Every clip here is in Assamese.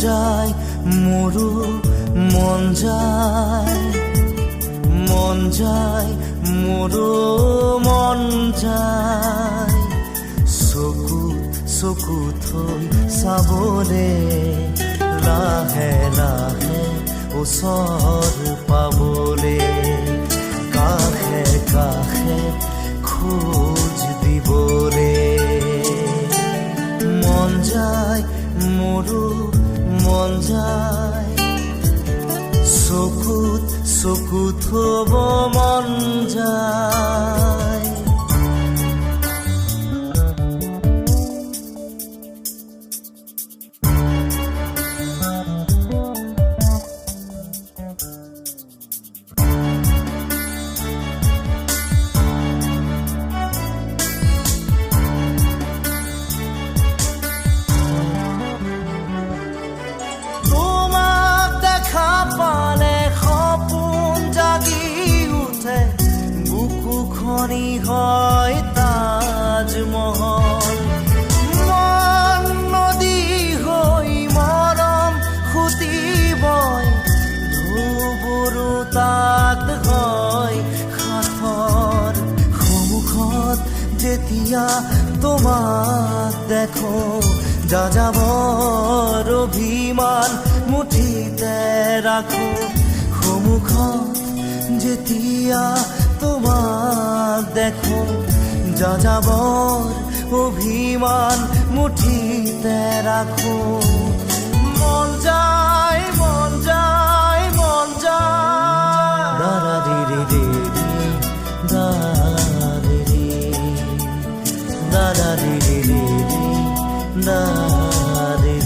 যায় মোৰো মন যায় মোৰো মন যায় চকু থৈ চাবলে লাহে লাহে ওচৰ পাবলে কাষে কাষে খোজ দিবলে মন যায় মোৰো মন যায় চকুত থব মন যায় হয় তাজমহল মন নদী হৈ মৰম খুটিবই ধুবুৰু তাত হয় সাথৰ সন্মুখত যেতিয়া তোমাক দেখো যাযাবৰ অভিমান মুঠিতে ৰাখো সন্মুখত যেতিয়া তোমাক দেখো যাযাবৰ অভিমান মুঠিতে ৰাখো মন যায় দাৰা ৰে দাৰা ৰে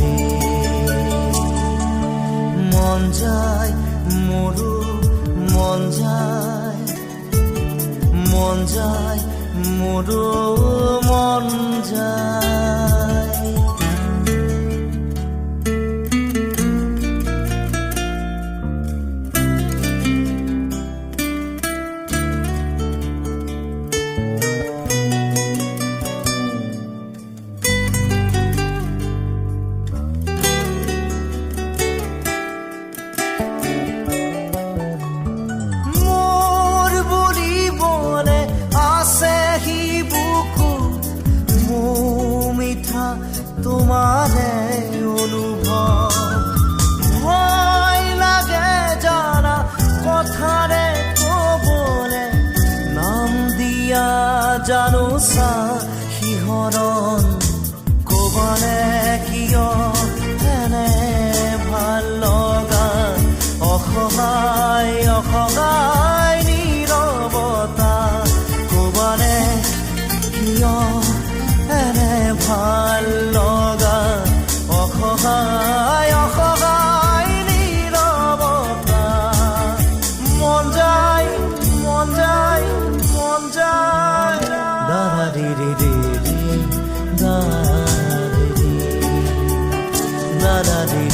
মন যায় মোৰো মন যায় মোৰো মন যায় তোমাৰে অনুভৱ ভয় লাগে জানা কথাৰে কবলে নাম দিয়া জানো চা শিহৰণ কবালে কিয় এনে ভাল লগা অসহায় নীৰৱতা কবালে কিয় এনে ভাল লগা অসহায় নীৰৱতা মন যায় দাৰা ৰে দাৰা ৰে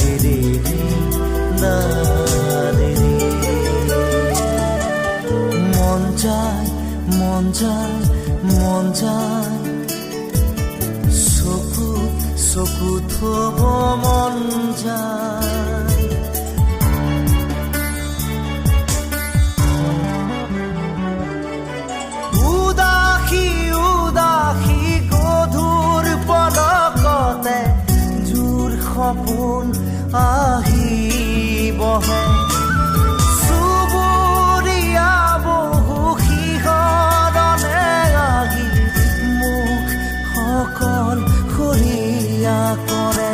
মন যায় চকু থব মন যায় উদাসী গধুৰ পলকতে জোৰ সপোন আহি বহে চুবুৰীয়া বহু শিহৰণে আহি মোক সকল কৰে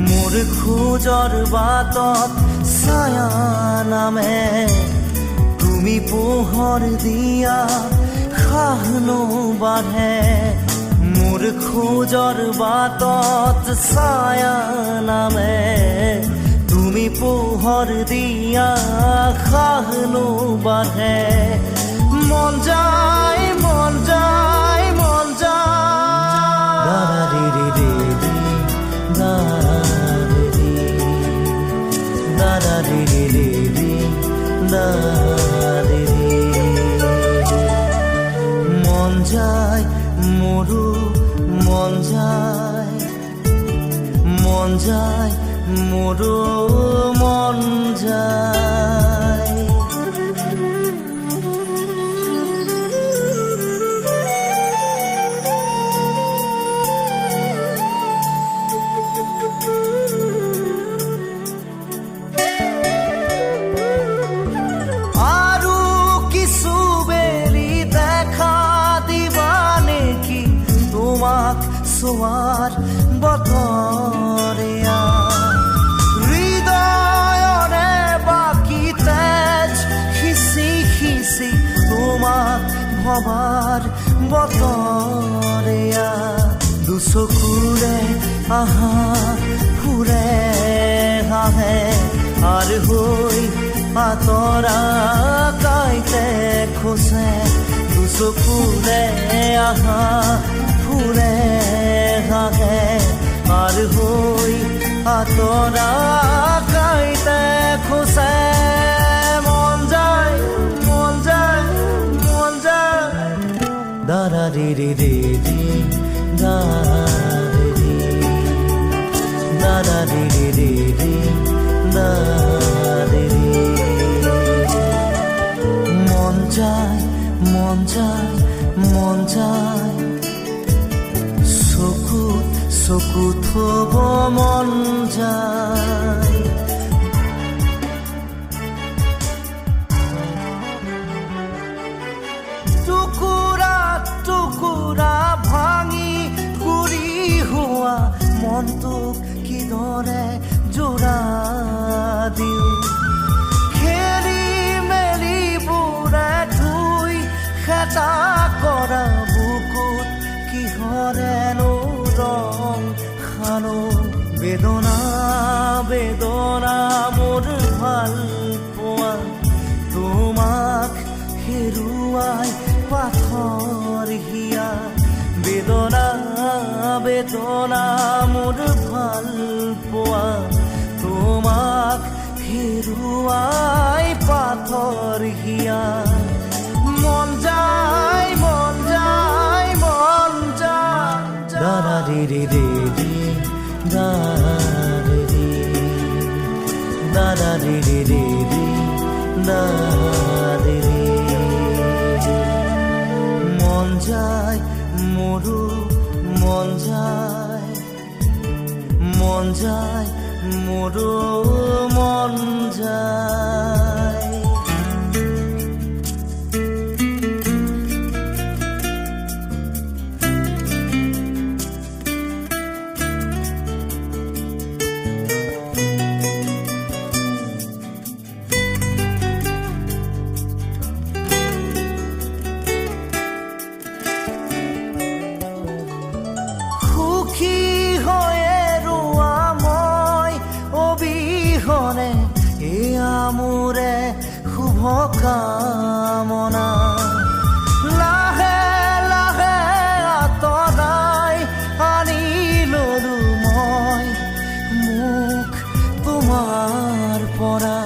মোৰ খোজৰ বাটত ছায়া নামে তুমি পোহৰ দিয়া সাহনো বাঢ়ে মোৰ খোজৰ বাটত ছায়া নামে তুমি পোহৰ দিয়া সাহনো বাঢ়ে মন যায় দাৰা ৰে মন যায় মোৰো মন যায় মোৰো মন যায়। আৰু কিছু বেলি দেখা দিবা নেকি তোমাক চোৱাৰ বতৰে হৃদয়ৰে বাকী তেজ খিচি খিচি তোমাক ভবাৰ বতৰে দুচকুৰে আহা ফুৰে হাহে আৰু হৈ আঁতৰা কাইতে খোজে দুচকুৰে আহা ফুৰে হাহে আৰু হৈ আঁতৰা কাইতে খোজে মন যায় মন যায় মন যায় দাৰা ৰে ৰে ৰে ৰে দাৰা ৰে ৰে ৰে ৰে দাৰে ৰে মন যায় মন যায় মন যায় চকু থব মন যায় টুকুৰা টুকুৰা ভাঙি গুৰি হোৱা মনটোক কিদৰে জোৰা দিওঁ খেলি মেলি বুঢ়া ধুই খেতা কৰা বুকুত কিহৰেনো ৰং খানো বেদনা বেদনা মোৰ ভাল পোৱা তোমাক হেৰুৱাই পাথৰ হিয়া বেদনা বেদনা মোৰ ভাল পোৱা তোমাক হেৰুৱাই পাথৰ হিয়া মন যায় মন যায় মন যায় দাৰা ৰে ৰে ৰে ৰে দাৰা ৰে দাৰা ৰে ৰে ৰে ৰে দাৰা ৰে মন যায় মোৰো মন যায় মন যায় মোৰো মন যায় মোৰে শুভ কামনা লাহে লাহে আঁতৰাই আনি ললো মই মোক তোমাৰ পৰা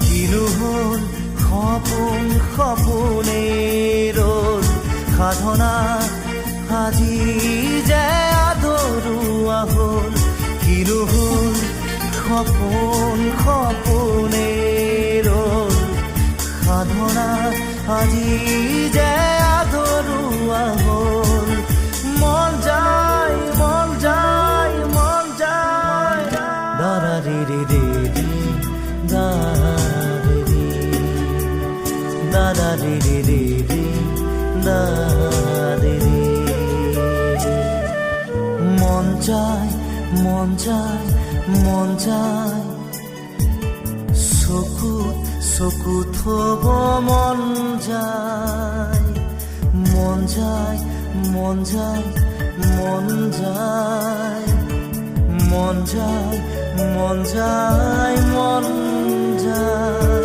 কিনো হ'ল সপোন সপোনে ৰ'ল সাধনা আজি যে আধৰুৱা হ'ল কিনো হ'ল সপোন সপোনে ৰ'ল সাধনা আজি যে আধৰুৱা হ'ল মন যায় মন যায় মন যায় দাৰা ৰে ৰে ৰে ৰে দাৰা ৰে দাৰা ৰে ৰে ৰে ৰে দাৰা ৰে মন যায় মন যায় মন যায় চকু থব মন যায় মন যায় মন যায় মন যায় মন যায় মন যায় মন যায়